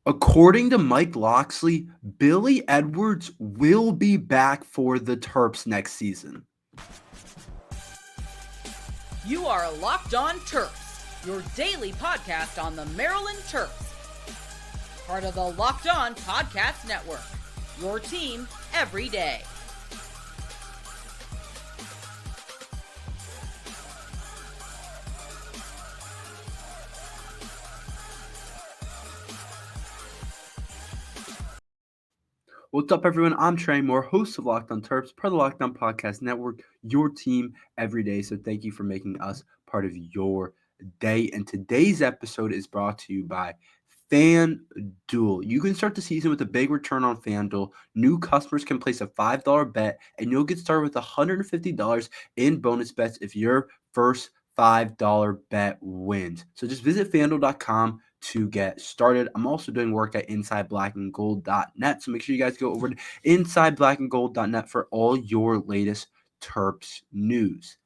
According to Mike Locksley, Billy Edwards will be back for the Terps next season. You are Locked On Terps, your daily podcast on the Maryland Terps. Part of the Locked On Podcast Network, your team every day. What's up, everyone? I'm Tre Moore, host of Locked On Terps, part of the Locked On Podcast Network, your team every day. So thank you for making us part of your day. And today's episode is brought to you by FanDuel. You can start the season with a big return on FanDuel. New customers can place a $5 bet, and you'll get started with $150 in bonus bets if your first $5 bet wins. So just visit FanDuel.com to get started. I'm also doing work at InsideBlackandGold.net, so make sure you guys go over to InsideBlackandGold.net for all your latest Terps news.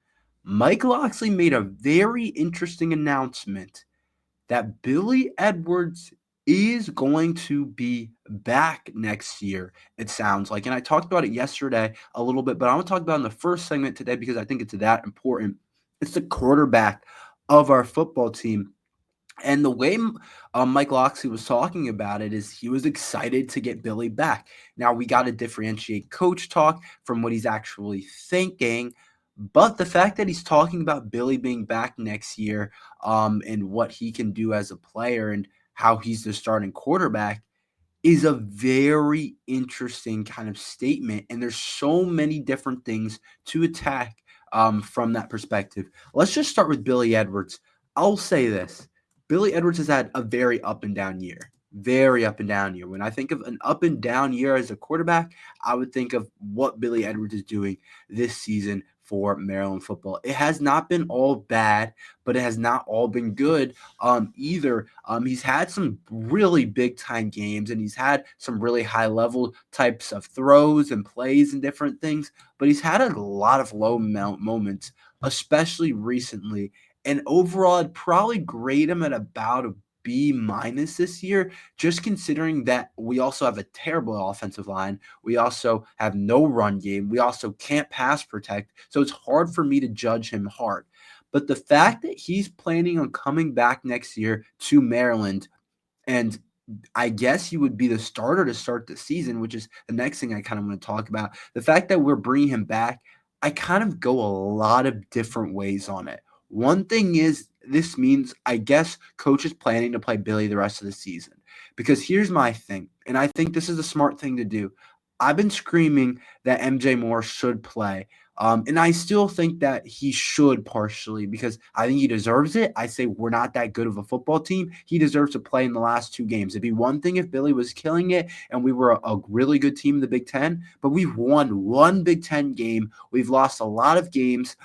Mike Locksley made a very interesting announcement that Billy Edwards is going to be back next year, it sounds like. And I talked about it yesterday a little bit, but I want to talk about it in the first segment today because I think it's that important. It's the quarterback of our football team. And the way Mike Locksley was talking about it is he was excited to get Billy back. Now, we got to differentiate coach talk from what he's actually thinking. But the fact that he's talking about Billy being back next year and what he can do as a player and how he's the starting quarterback is a very interesting kind of statement. And there's so many different things to attack from that perspective. Let's just start with Billy Edwards. I'll say this. Billy Edwards has had a very up and down year. Very up and down year. When I think of an up and down year as a quarterback, I would think of what Billy Edwards is doing this season for Maryland football. It has not been all bad, but it has not all been good either. He's had some really big time games and he's had some really high level types of throws and plays and different things, but he's had a lot of low moments, especially recently. And overall, I'd probably grade him at about a B minus this year, just considering that we also have a terrible offensive line. We also have no run game. We also can't pass protect. So it's hard for me to judge him hard. But the fact that he's planning on coming back next year to Maryland, and I guess he would be the starter to start the season, which is the next thing I kind of want to talk about. The fact that we're bringing him back, I kind of go a lot of different ways on it. One thing is this means, I guess, coach is planning to play Billy the rest of the season. Because here's my thing, and I think this is a smart thing to do. I've been screaming that MJ Moore should play. And I still think that he should partially because I think he deserves it. I say we're not that good of a football team. He deserves to play in the last two games. It'd be one thing if Billy was killing it and we were a really good team in the Big Ten, but we've won one Big Ten game. We've lost a lot of games.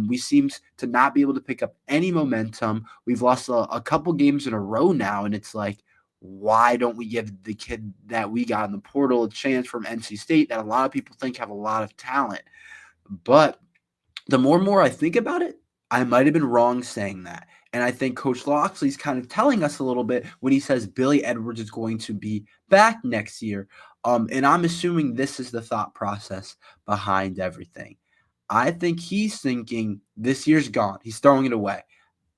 We seem to not be able to pick up any momentum. We've lost a couple games in a row now, and it's like, why don't we give the kid that we got in the portal a chance from NC State that a lot of people think have a lot of talent? But the more and more I think about it, I might have been wrong saying that. And I think Coach Locksley's kind of telling us a little bit when he says Billy Edwards is going to be back next year. And I'm assuming this is the thought process behind everything. I think he's thinking this year's gone. He's throwing it away.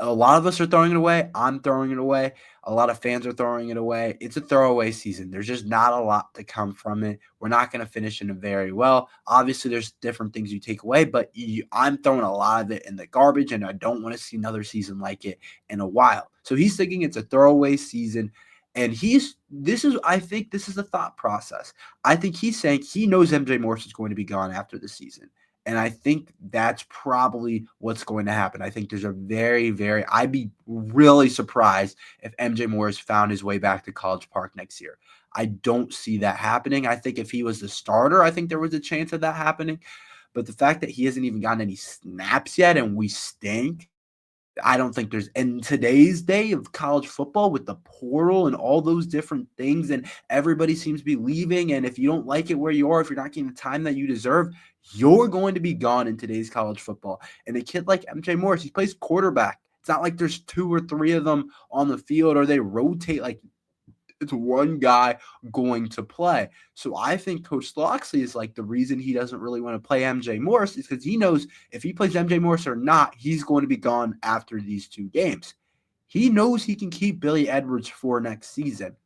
A lot of us are throwing it away. I'm throwing it away. A lot of fans are throwing it away. It's a throwaway season. There's just not a lot to come from it. We're not going to finish in it very well. Obviously, there's different things you take away, but I'm throwing a lot of it in the garbage, and I don't want to see another season like it in a while. So he's thinking it's a throwaway season, and I think this is the thought process. I think he's saying he knows MJ Morse is going to be gone after the season. And I think that's probably what's going to happen. I think there's I'd be really surprised if MJ Moore has found his way back to College Park next year. I don't see that happening. I think if he was the starter, I think there was a chance of that happening. But the fact that he hasn't even gotten any snaps yet and we stink, I don't think there's in today's day of college football with the portal and all those different things, and everybody seems to be leaving. And if you don't like it where you are, if you're not getting the time that you deserve, you're going to be gone in today's college football. And a kid like MJ Morris, he plays quarterback. It's not like there's two or three of them on the field or they rotate like it's one guy going to play. So I think Coach Locksley is like the reason he doesn't really want to play MJ Morris is because he knows if he plays MJ Morris or not, he's going to be gone after these 2 games. He knows he can keep Billy Edwards for next season.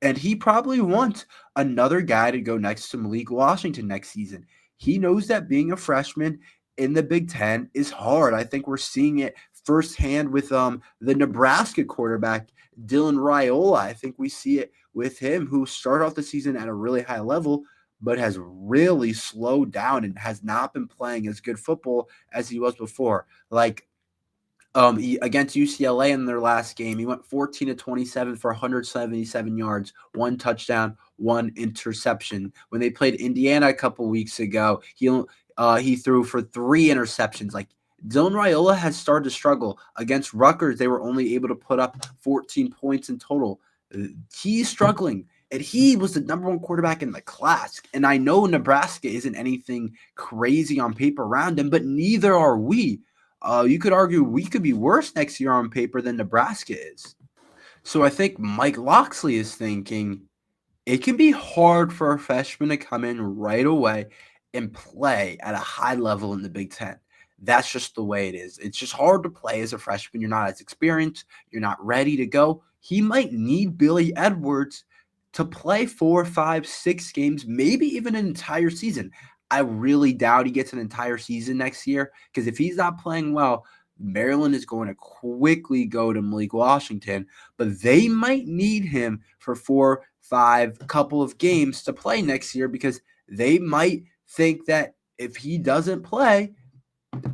And he probably wants another guy to go next to Malik Washington next season. He knows that being a freshman in the Big Ten is hard. I think we're seeing it firsthand with the Nebraska quarterback, Dylan Raiola. I think we see it with him, who started off the season at a really high level, but has really slowed down and has not been playing as good football as he was before. Like against UCLA in their last game, he went 14 to 27 for 177 yards, 1 touchdown, 1 interception. When they played Indiana a couple weeks ago, he threw for 3 interceptions. Like Dylan Raiola has started to struggle. Against Rutgers, they were only able to put up 14 points in total. He's struggling. And he was the number 1 quarterback in the class. And I know Nebraska isn't anything crazy on paper around him, but neither are we. You could argue we could be worse next year on paper than Nebraska is. So I think Mike Locksley is thinking it can be hard for a freshman to come in right away and play at a high level in the Big Ten. That's just the way it is. It's just hard to play as a freshman. You're not as experienced. You're not ready to go. He might need Billy Edwards to play 4, 5, 6 games, maybe even an entire season. I really doubt he gets an entire season next year because if he's not playing well, Maryland is going to quickly go to Malik Washington, but they might need him for 4, 5, couple of games to play next year because they might think that if he doesn't play,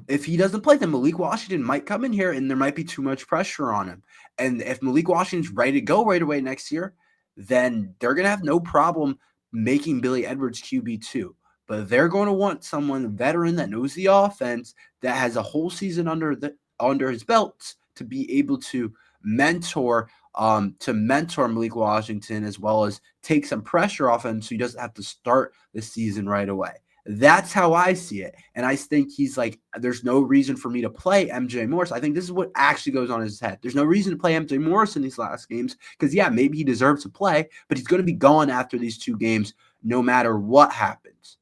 then Malik Washington might come in here and there might be too much pressure on him. And if Malik Washington's ready to go right away next year, then they're going to have no problem making Billy Edwards QB2. But they're going to want someone, a veteran that knows the offense, that has a whole season under his belt to be able to mentor Malik Washington as well as take some pressure off him so he doesn't have to start the season right away. That's how I see it. And I think he's like, there's no reason for me to play MJ Morris. I think this is what actually goes on in his head. There's no reason to play MJ Morris in these last games because, yeah, maybe he deserves to play, but he's going to be gone after these 2 games no matter what happens.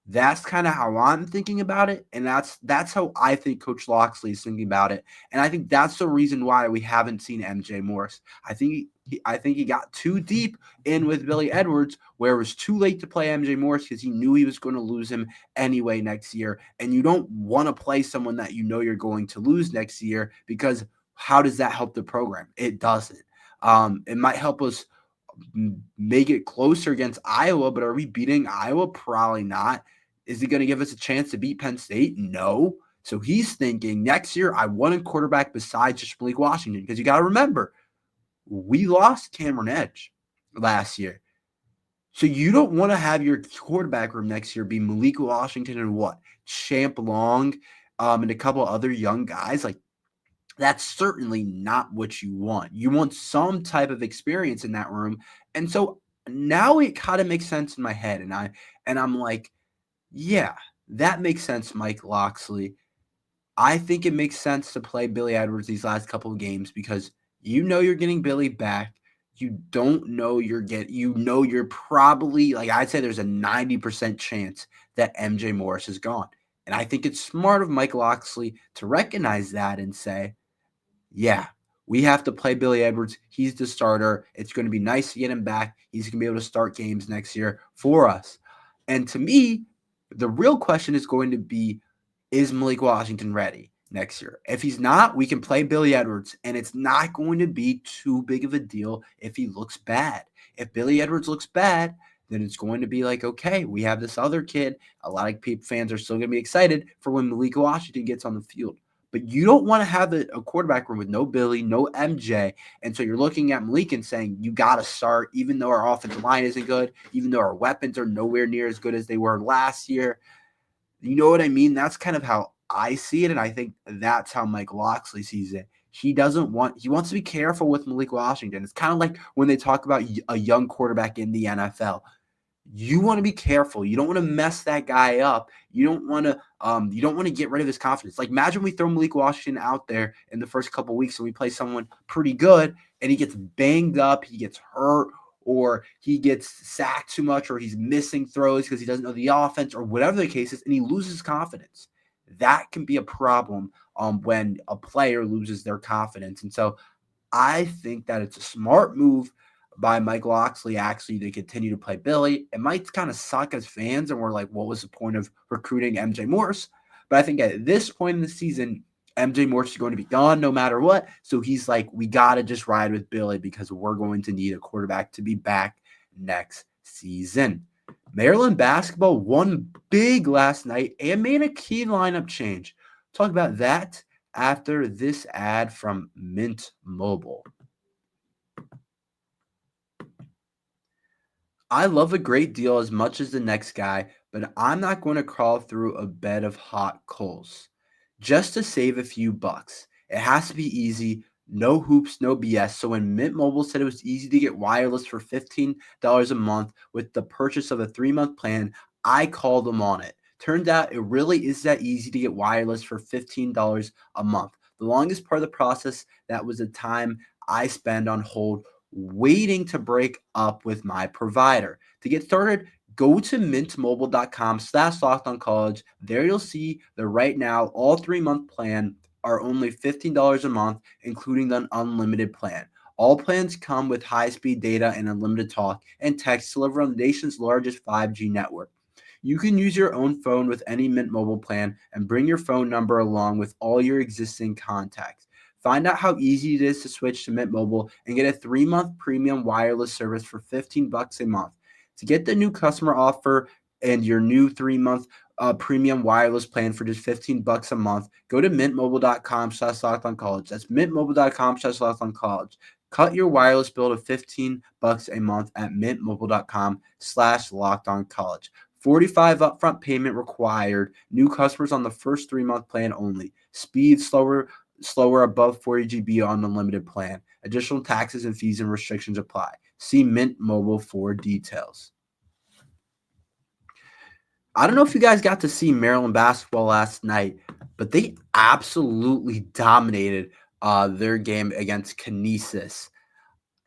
That's kind of how I'm thinking about it, and that's how I think Coach Locksley is thinking about it, and I think that's the reason why we haven't seen MJ Morris. I think he got too deep in with Billy Edwards, where it was too late to play MJ Morris because he knew he was going to lose him anyway next year, and you don't want to play someone that you know you're going to lose next year because how does that help the program? It doesn't. It might help us make it closer against Iowa, but are we beating Iowa? Probably not. Is he going to give us a chance to beat Penn State? No. So he's thinking next year, I want a quarterback besides just Malik Washington. Because you got to remember, we lost Cameron Edge last year. So you don't want to have your quarterback room next year be Malik Washington and what? Champ Long and a couple other young guys. Like, that's certainly not what you want. You want some type of experience in that room. And so now it kind of makes sense in my head. And I'm like, yeah, that makes sense, Mike Locksley. I think it makes sense to play Billy Edwards these last couple of games because you know you're getting Billy back. You don't know you're probably, like I'd say there's a 90% chance that MJ Morris is gone. And I think it's smart of Mike Locksley to recognize that and say, yeah, we have to play Billy Edwards. He's the starter. It's going to be nice to get him back. He's going to be able to start games next year for us. And to me, the real question is going to be, is Malik Washington ready next year? If he's not, we can play Billy Edwards, and it's not going to be too big of a deal if he looks bad. If Billy Edwards looks bad, then it's going to be like, okay, we have this other kid. A lot of fans are still going to be excited for when Malik Washington gets on the field. But you don't want to have a quarterback room with no Billy, no MJ. And so you're looking at Malik and saying, you got to start, even though our offensive line isn't good, even though our weapons are nowhere near as good as they were last year. You know what I mean? That's kind of how I see it. And I think that's how Mike Locksley sees it. He wants to be careful with Malik Washington. It's kind of like when they talk about a young quarterback in the NFL. You want to be careful. You don't want to mess that guy up. You don't want to get rid of his confidence. Like imagine we throw Malik Washington out there in the first couple of weeks and we play someone pretty good and he gets banged up, he gets hurt, or he gets sacked too much, or he's missing throws because he doesn't know the offense, or whatever the case is, and he loses confidence. That can be a problem when a player loses their confidence. And so I think that it's a smart move by Mike Locksley actually to continue to play Billy. It might kind of suck as fans, and we're like, what was the point of recruiting MJ Morse? But I think at this point in the season, MJ Morse is going to be gone no matter what. So he's like, we got to just ride with Billy because we're going to need a quarterback to be back next season. Maryland basketball won big last night and made a key lineup change. Talk about that after this ad from Mint Mobile. I love a great deal as much as the next guy, but I'm not going to crawl through a bed of hot coals just to save a few bucks. It has to be easy, no hoops, no BS. So when Mint Mobile said it was easy to get wireless for $15 a month with the purchase of a 3-month plan, I called them on it. Turns out it really is that easy to get wireless for $15 a month. The longest part of the process, that was the time I spend on hold waiting to break up with my provider. To get started, go to mintmobile.com/lockedoncollege. There you'll see that right now all 3-month plan are only $15 a month, including the unlimited plan. All plans come with high-speed data and unlimited talk and text delivered on the nation's largest 5G network. You can use your own phone with any Mint Mobile plan and bring your phone number along with all your existing contacts. Find out how easy it is to switch to Mint Mobile and get a 3-month premium wireless service for $15 a month. To get the new customer offer and your new 3-month premium wireless plan for just $15 a month, go to mintmobile.com/lockedoncollege. That's mintmobile.com/lockedoncollege. Cut your wireless bill to $15 a month at mintmobile.com/lockedoncollege. $45 upfront payment required. New customers on the first 3-month plan only. Speed slower above 40 GB on unlimited plan. Additional taxes and fees and restrictions apply. See Mint Mobile for details. I don't know if you guys got to see Maryland basketball last night, but they absolutely dominated their game against Canisius.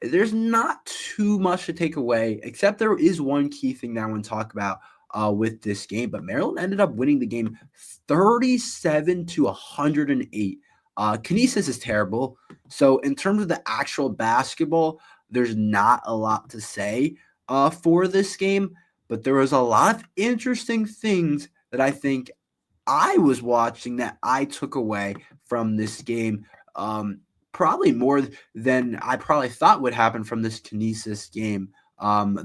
There's not too much to take away, except there is one key thing that I want to talk about with this game. But Maryland ended up winning the game 37-108. Canisius is terrible. So in terms of the actual basketball, there's not a lot to say for this game. But there was a lot of interesting things that I think I was watching that I took away from this game. Probably more than I probably thought would happen from this Canisius game.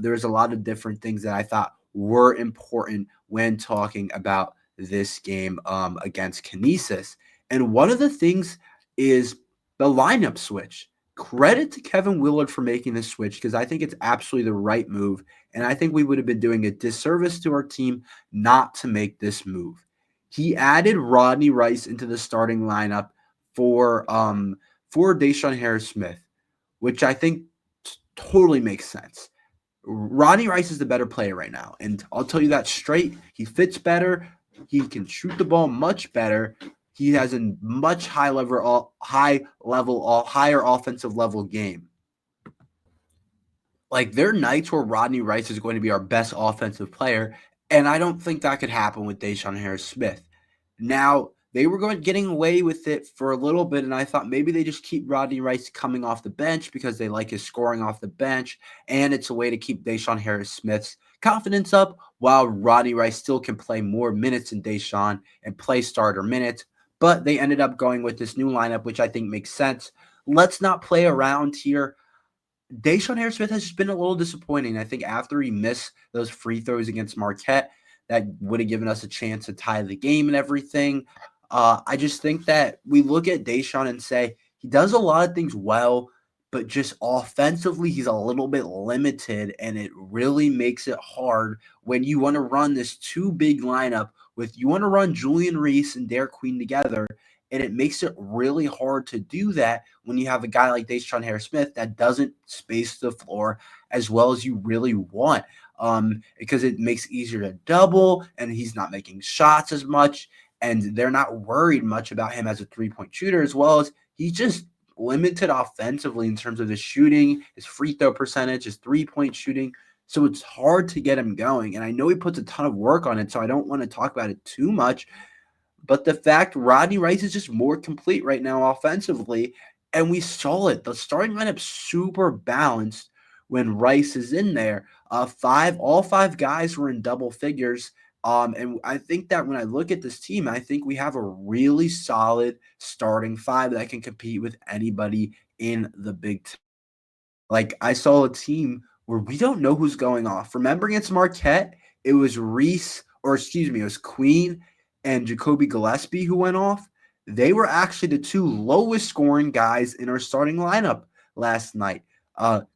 There's a lot of different things that I thought were important when talking about this game against Canisius. And one of the things is the lineup switch. Credit to Kevin Willard for making this switch because I think it's absolutely the right move. And I think we would have been doing a disservice to our team not to make this move. He added Rodney Rice into the starting lineup for Deshaun Harris-Smith, which I think totally makes sense. Rodney Rice is the better player right now, and I'll tell you that straight. He fits better. He can shoot the ball much better. He has a much higher offensive level game. Like, there are nights where Rodney Rice is going to be our best offensive player, and I don't think that could happen with Deshaun Harris-Smith. Now, they were getting away with it for a little bit, and I thought maybe they just keep Rodney Rice coming off the bench because they like his scoring off the bench, and it's a way to keep Deshaun Harris-Smith's confidence up while Rodney Rice still can play more minutes than Deshaun and play starter minutes. But they ended up going with this new lineup, which I think makes sense. Let's not play around here. Deshaun Harris-Smith has just been a little disappointing. I think after he missed those free throws against Marquette, that would have given us a chance to tie the game and everything. I just think that we look at Deshaun and say he does a lot of things well, but just offensively, he's a little bit limited, and it really makes it hard when you want to run this too big lineup you want to run Julian Reese and Derek Queen together, and it makes it really hard to do that when you have a guy like Deshaun Harris-Smith that doesn't space the floor as well as you really want, because it makes it easier to double, and he's not making shots as much, and they're not worried much about him as a three-point shooter, as well as he's just limited offensively in terms of his shooting, his free throw percentage, his 3-point shooting. So it's hard to get him going. And I know he puts a ton of work on it, so I don't want to talk about it too much. But the fact Rodney Rice is just more complete right now offensively, and we saw it. The starting lineup's super balanced when Rice is in there. All five guys were in double figures. And I think that when I look at this team, I think we have a really solid starting five that can compete with anybody in the Big Ten. Like, I saw a team where we don't know who's going off. Remember against Marquette, it was it was Queen and Jacoby Gillespie who went off. They were actually the two lowest scoring guys in our starting lineup last night.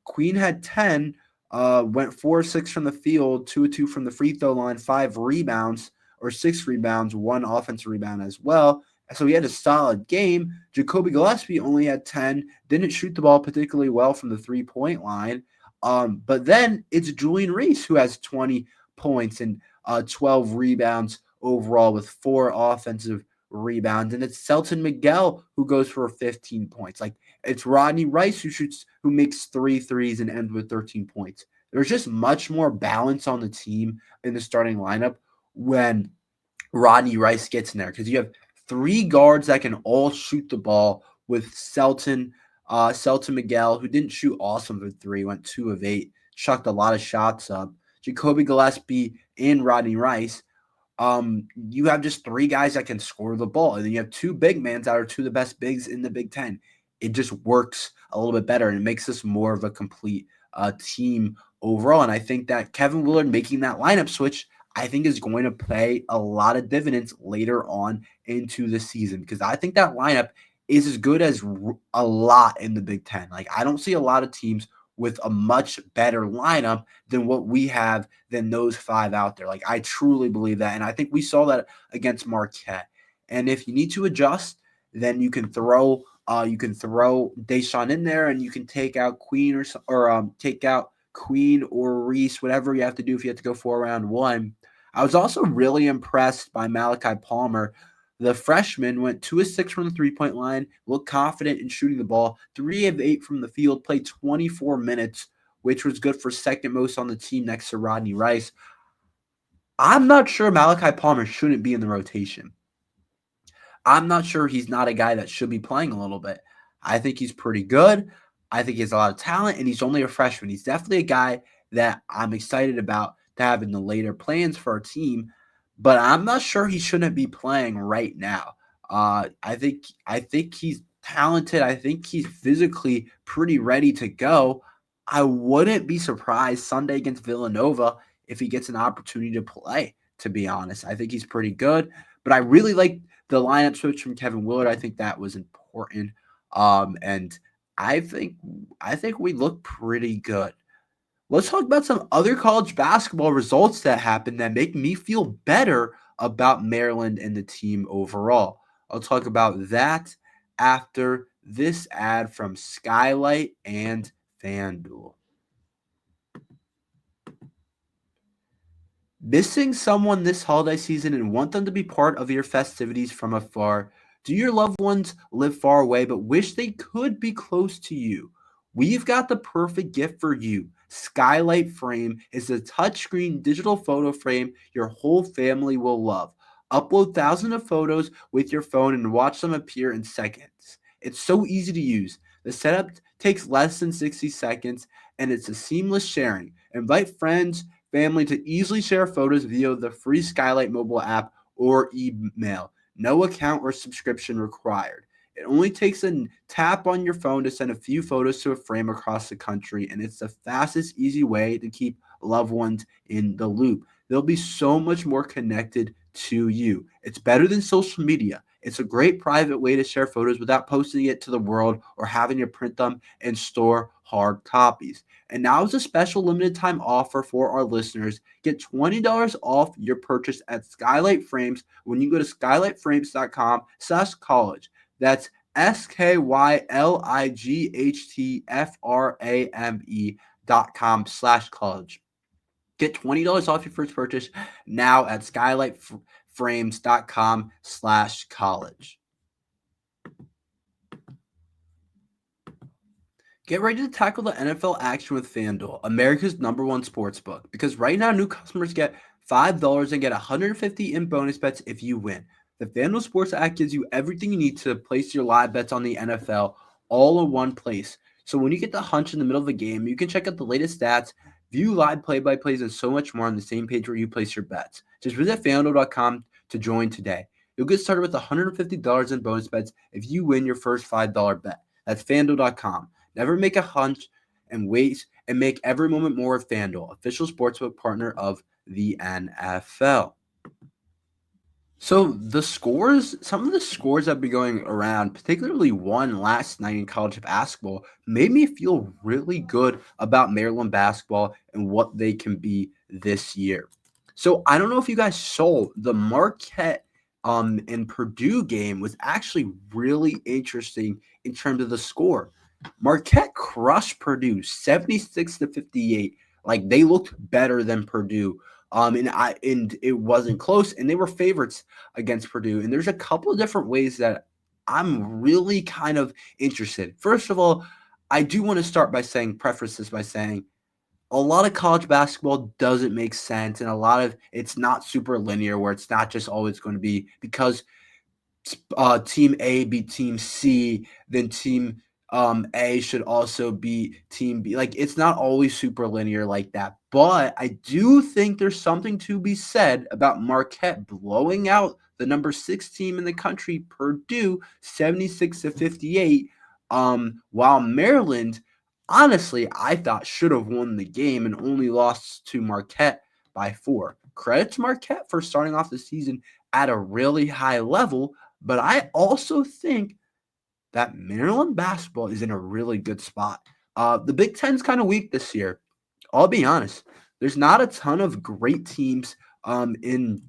Queen had 10, went 4-6 from the field, 2-2 from the free throw line, 5 rebounds or 6 rebounds, 1 offensive rebound as well. So he had a solid game. Jacoby Gillespie only had 10, didn't shoot the ball particularly well from the 3-point line. But then it's Julian Reese who has 20 points and 12 rebounds overall with 4 offensive rebounds. And it's Selton Miguel who goes for 15 points. Like, it's Rodney Rice who makes 3 threes and ends with 13 points. There's just much more balance on the team in the starting lineup when Rodney Rice gets in there, because you have 3 guards that can all shoot the ball with Selton Miguel, who didn't shoot awesome for 3, went 2 of 8, chucked a lot of shots up. Jacoby Gillespie and Rodney Rice. You have just 3 guys that can score the ball, and then you have 2 big men that are 2 of the best bigs in the Big Ten. It just works a little bit better, and it makes us more of a complete team overall. And I think that Kevin Willard making that lineup switch, I think, is going to pay a lot of dividends later on into the season, because I think that lineup is as good as a lot in the Big Ten. Like, I don't see a lot of teams with a much better lineup than what we have than those 5 out there. Like, I truly believe that, and I think we saw that against Marquette. And if you need to adjust, then you can throw Deshaun in there, and you can take out Queen or Reese, whatever you have to do if you have to go for round 1. I was also really impressed by Malachi Palmer. The freshman went 2 of 6 from the 3-point line, looked confident in shooting the ball, 3 of 8 from the field, played 24 minutes, which was good for second most on the team next to Rodney Rice. I'm not sure Malachi Palmer shouldn't be in the rotation. I'm not sure he's not a guy that should be playing a little bit. I think he's pretty good. I think he has a lot of talent, and he's only a freshman. He's definitely a guy that I'm excited about to have in the later plans for our team, but I'm not sure he shouldn't be playing right now. I think he's talented. I think he's physically pretty ready to go. I wouldn't be surprised Sunday against Villanova if he gets an opportunity to play, to be honest. I think he's pretty good, but I really like the lineup switch from Kevin Willard. I think that was important. And I think we look pretty good. Let's talk about some other college basketball results that happened that make me feel better about Maryland and the team overall. I'll talk about that after this ad from Skylight and FanDuel. Missing someone this holiday season and want them to be part of your festivities from afar? Do your loved ones live far away but wish they could be close to you? We've got the perfect gift for you. Skylight Frame is a touchscreen digital photo frame your whole family will love. Upload thousands of photos with your phone and watch them appear in seconds. It's so easy to use. The setup takes less than 60 seconds, and it's a seamless sharing. Invite friends, family to easily share photos via the free Skylight mobile app or email. No account or subscription required. It only takes a tap on your phone to send a few photos to a frame across the country, and it's the fastest, easy way to keep loved ones in the loop. They'll be so much more connected to you. It's better than social media. It's a great private way to share photos without posting it to the world or having to print them and store hard copies. And now is a special limited time offer for our listeners. Get $20 off your purchase at Skylight Frames when you go to skylightframes.com/college. That's SKYLIGHTFRAME.com/college. Get $20 off your first purchase now at skylightframes.com/college. Get ready to tackle the NFL action with FanDuel, America's #1 sportsbook. Because right now, new customers get $5 and get $150 in bonus bets if you win. The FanDuel Sports app gives you everything you need to place your live bets on the NFL all in one place. So when you get the hunch in the middle of the game, you can check out the latest stats, view live play-by-plays, and so much more on the same page where you place your bets. Just visit FanDuel.com to join today. You'll get started with $150 in bonus bets if you win your first $5 bet. That's FanDuel.com. Never make a hunch and wait and make every moment more with FanDuel, official sportsbook partner of the NFL. So some of the scores that have been going around, particularly one last night in college basketball, made me feel really good about Maryland basketball and what they can be this year. So I don't know if you guys saw the Marquette and Purdue game was actually really interesting in terms of the score. Marquette crushed Purdue 76-58. Like they looked better than Purdue. And it wasn't close, and they were favorites against Purdue. And there's a couple of different ways that I'm really kind of interested. First of all, I do want to start by preface this by saying a lot of college basketball doesn't make sense, and a lot of it's not super linear where it's not just always going to be because team A beat team C, then team A should also be team B. Like it's not always super linear like that. But I do think there's something to be said about Marquette blowing out the #6 team in the country, Purdue, 76-58. While Maryland, honestly, I thought should have won the game and only lost to Marquette by 4. Credit to Marquette for starting off the season at a really high level. But I also think that Maryland basketball is in a really good spot. The Big Ten's kind of weak this year. I'll be honest. There's not a ton of great teams in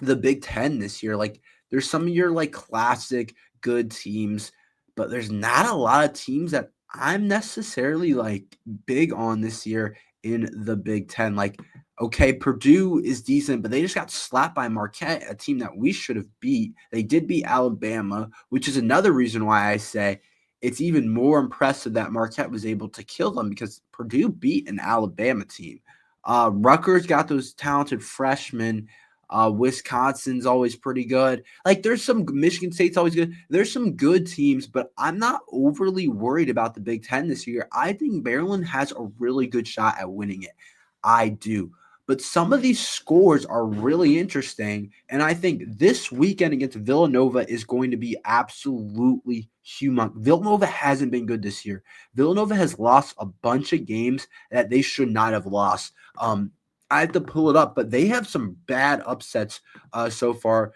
the Big Ten this year. Like there's some of your like classic good teams, but there's not a lot of teams that I'm necessarily like big on this year in the Big Ten. Like okay, Purdue is decent, but they just got slapped by Marquette, a team that we should have beat. They did beat Alabama, which is another reason why I say it's even more impressive that Marquette was able to kill them because Purdue beat an Alabama team. Rutgers got those talented freshmen. Wisconsin's always pretty good. Like there's some Michigan State's always good. There's some good teams, but I'm not overly worried about the Big Ten this year. I think Maryland has a really good shot at winning it. I do. But some of these scores are really interesting. And I think this weekend against Villanova is going to be absolutely humongous. Villanova hasn't been good this year. Villanova has lost a bunch of games that they should not have lost. I have to pull it up, but they have some bad upsets so far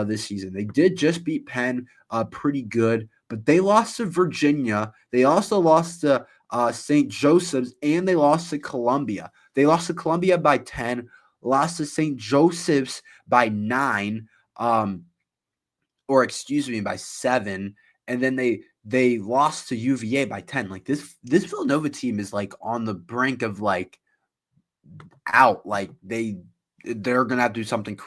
this season. They did just beat Penn pretty good, but they lost to Virginia. They also lost to St. Joseph's, and they lost to Columbia. They lost to Columbia by 10, lost to St. Joseph's by 9, or excuse me, by 7, and then they lost to UVA by 10. Like this Villanova team is like on the brink of like out. Like they're gonna have to do something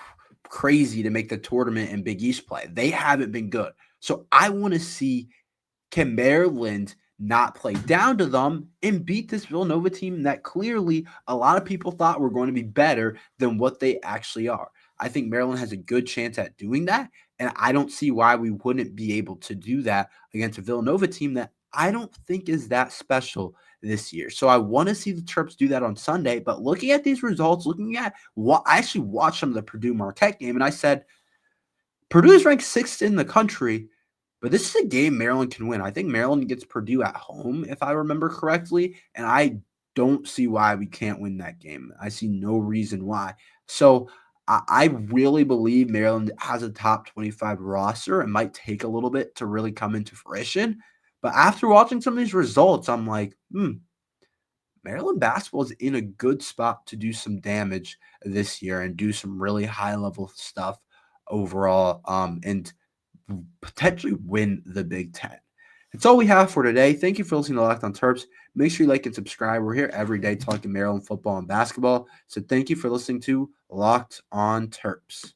crazy to make the tournament and Big East play. They haven't been good, so I want to see can Maryland not play down to them and beat this Villanova team that clearly a lot of people thought were going to be better than what they actually are. I think Maryland has a good chance at doing that, and I don't see why we wouldn't be able to do that against a Villanova team that I don't think is that special this year. So I want to see the Terps do that on Sunday, but looking at these results, looking at what I actually watched some of the Purdue Marquette game, and I said, Purdue is ranked 6th in the country, but this is a game Maryland can win. I think Maryland gets Purdue at home, if I remember correctly, and I don't see why we can't win that game. I see no reason why. So I really believe Maryland has a top 25 roster. It might take a little bit to really come into fruition, but after watching some of these results, I'm like, Maryland basketball is in a good spot to do some damage this year and do some really high-level stuff overall, and potentially win the Big Ten. That's all we have for today. Thank you for listening to Locked on Terps. Make sure you like and subscribe. We're here every day talking Maryland football and basketball. So thank you for listening to Locked on Terps.